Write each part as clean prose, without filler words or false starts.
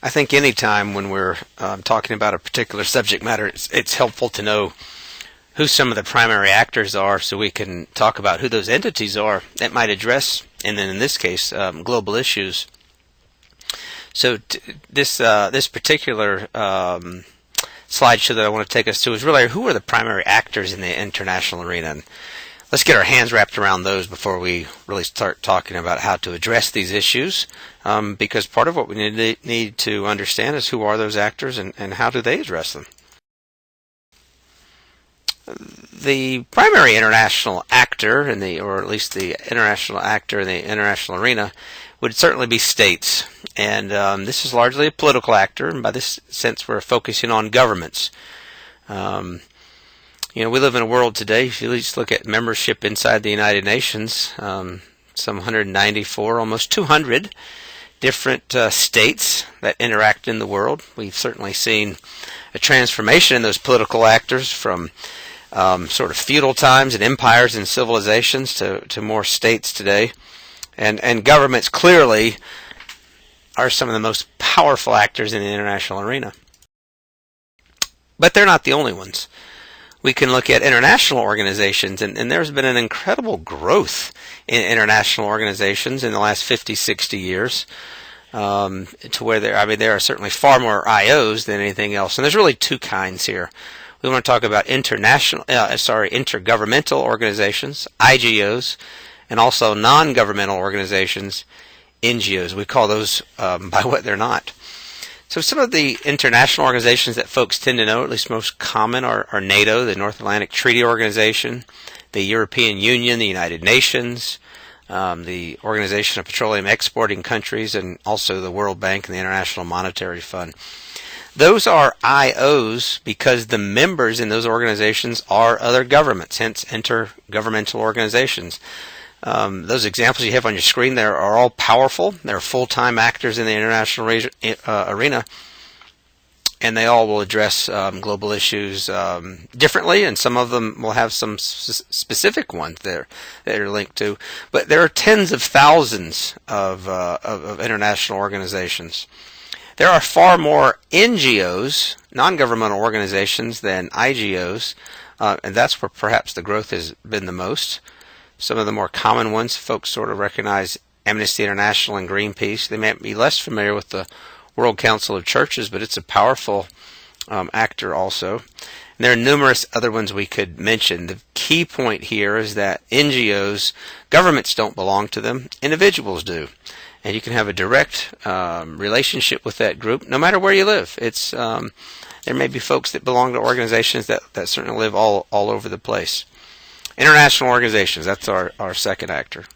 I think any time when we're talking about a particular subject matter, it's helpful to know who some of the primary actors are so we can talk about who those entities are that might address, and then in this case, global issues. So this particular slideshow that I want to take us to is really who are the primary actors in the international arena. And let's get our hands wrapped around those before we really start talking about how to address these issues, because part of what we need to understand is who are those actors and how do they address them. The primary international actor or at least the international actor in the international arena would certainly be states. And this is largely a political actor, and by this sense we're focusing on governments. We live in a world today, if you just look at membership inside the United Nations, some 194, almost 200 different states that interact in the world. We've certainly seen a transformation in those political actors from sort of feudal times and empires and civilizations to more states today. And governments clearly are some of the most powerful actors in the international arena. But they're not the only ones. We can look at international organizations, and there's been an incredible growth in international organizations in the last 50, 60 years, to where there are certainly far more IOs than anything else. And there's really two kinds here. We want to talk about intergovernmental organizations, IGOs, and also non-governmental organizations, NGOs. We call those by what they're not. So some of the international organizations that folks tend to know, at least most common, are NATO, the North Atlantic Treaty Organization, the European Union, the United Nations, the Organization of Petroleum Exporting Countries, and also the World Bank and the International Monetary Fund. Those are IOs because the members in those organizations are other governments, hence intergovernmental organizations. Those examples you have on your screen there are all powerful. They're full-time actors in the international arena, and they all will address global issues differently, and some of them will have some specific ones that are linked to. But there are tens of thousands of international organizations. There are far more NGOs, non-governmental organizations, than IGOs, and that's where perhaps the growth has been the most. Some of the more common ones, folks sort of recognize Amnesty International and Greenpeace. They may be less familiar with the World Council of Churches, but it's a powerful actor also. And there are numerous other ones we could mention. The key point here is that NGOs, governments don't belong to them, individuals do. And you can have a direct relationship with that group no matter where you live. There may be folks that belong to organizations that certainly live all over the place. International organizations, that's our second actor.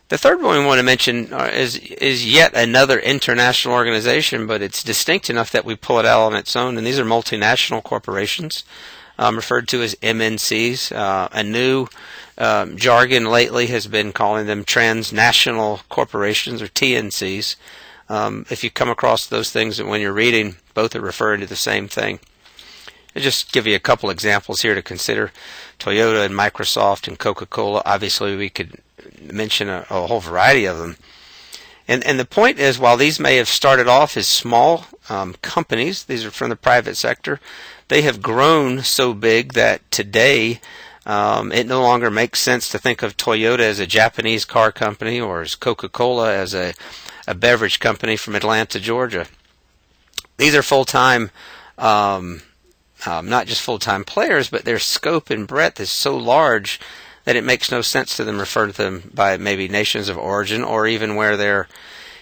The third one we want to mention is yet another international organization, but it's distinct enough that we pull it out on its own, and these are multinational corporations, referred to as MNCs. A new jargon lately has been calling them transnational corporations, or TNCs. If you come across those things when you're reading, both are referring to the same thing. I'll just give you a couple examples here to consider. Toyota and Microsoft and Coca-Cola. Obviously, we could mention a whole variety of them. And the point is, while these may have started off as small companies, these are from the private sector, they have grown so big that today it no longer makes sense to think of Toyota as a Japanese car company or as Coca-Cola as a beverage company from Atlanta, Georgia. These are full-time not just full-time players, but their scope and breadth is so large that it makes no sense to them refer to them by maybe nations of origin or even where their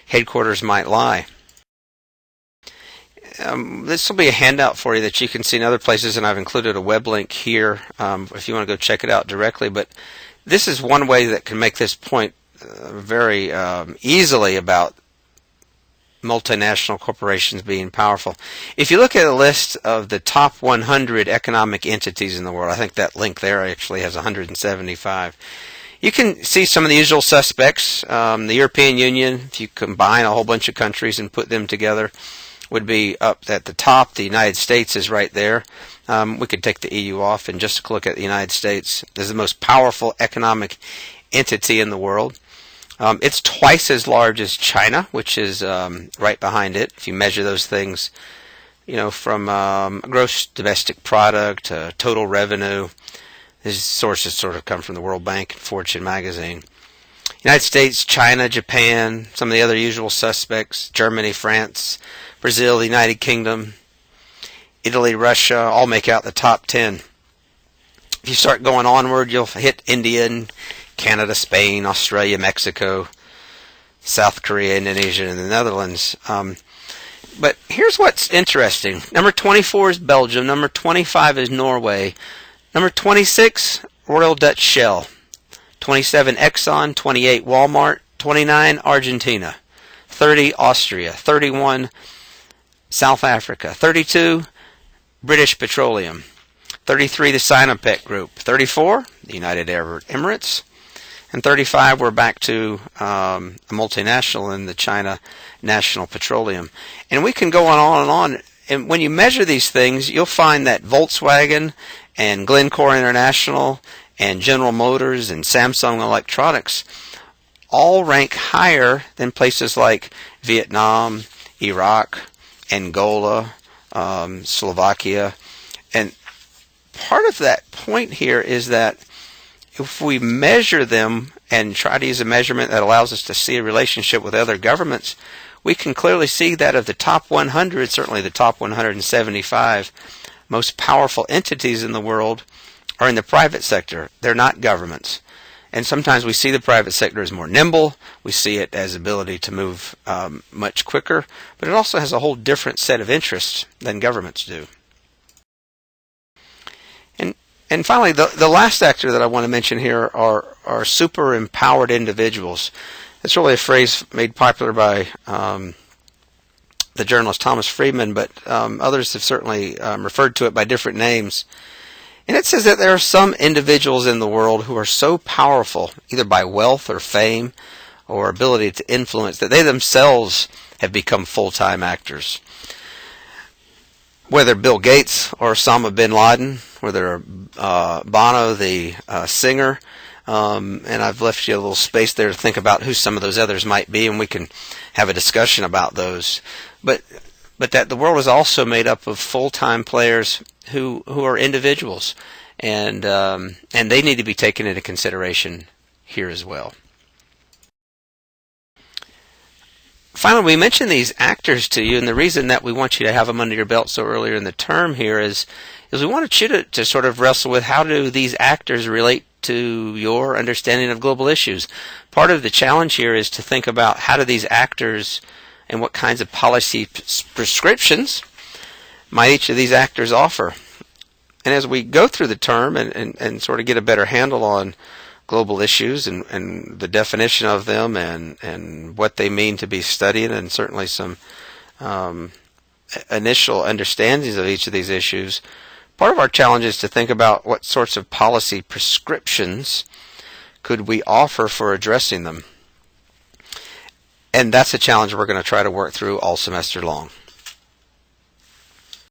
headquarters might lie. This will be a handout for you that you can see in other places, and I've included a web link here if you want to go check it out directly. But this is one way that can make this point very easily about multinational corporations being powerful. If you look at a list of the top 100 economic entities in the world, I think that link there actually has 175. You can see some of the usual suspects. The European Union, if you combine a whole bunch of countries and put them together, would be up at the top. The United States is right there. We could take the EU off and just look at the United States as the most powerful economic entity in the world. It's twice as large as China, which is right behind it. If you measure those things, from gross domestic product to total revenue. These sources sort of come from the World Bank and Fortune magazine. United States, China, Japan, some of the other usual suspects, Germany, France, Brazil, the United Kingdom, Italy, Russia, all make out the top 10. If you start going onward, you'll hit India and Canada, Spain, Australia, Mexico, South Korea, Indonesia, and the Netherlands. But here's what's interesting. Number 24 is Belgium. Number 25 is Norway. Number 26, Royal Dutch Shell. 27, Exxon. 28, Walmart. 29, Argentina. 30, Austria. 31, South Africa. 32, British Petroleum. 33, the Sinopec Group. 34, the United Arab Emirates. And 35, we're back to a multinational in the China National Petroleum. And we can go on and on. And when you measure these things, you'll find that Volkswagen and Glencore International and General Motors and Samsung Electronics all rank higher than places like Vietnam, Iraq, Angola, Slovakia. And part of that point here is that if we measure them and try to use a measurement that allows us to see a relationship with other governments, we can clearly see that of the top 100, certainly the top 175 most powerful entities in the world are in the private sector. They're not governments. And sometimes we see the private sector as more nimble. We see it as ability to move much quicker. But it also has a whole different set of interests than governments do. And finally, the last actor that I want to mention here are super empowered individuals. It's really a phrase made popular by the journalist Thomas Friedman, but others have certainly referred to it by different names. And it says that there are some individuals in the world who are so powerful, either by wealth or fame or ability to influence, that they themselves have become full-time actors. Whether Bill Gates or Osama bin Laden, whether Bono, the singer, and I've left you a little space there to think about who some of those others might be, and we can have a discussion about those. But that the world is also made up of full-time players who are individuals, and they need to be taken into consideration here as well. Finally, we mentioned these actors to you, and the reason that we want you to have them under your belt so earlier in the term here is we wanted you to sort of wrestle with how do these actors relate to your understanding of global issues. Part of the challenge here is to think about how do these actors and what kinds of policy prescriptions might each of these actors offer. And as we go through the term and sort of get a better handle on global issues and the definition of them and what they mean to be studied, and certainly some initial understandings of each of these issues, part of our challenge is to think about what sorts of policy prescriptions could we offer for addressing them. And that's a challenge we're going to try to work through all semester long.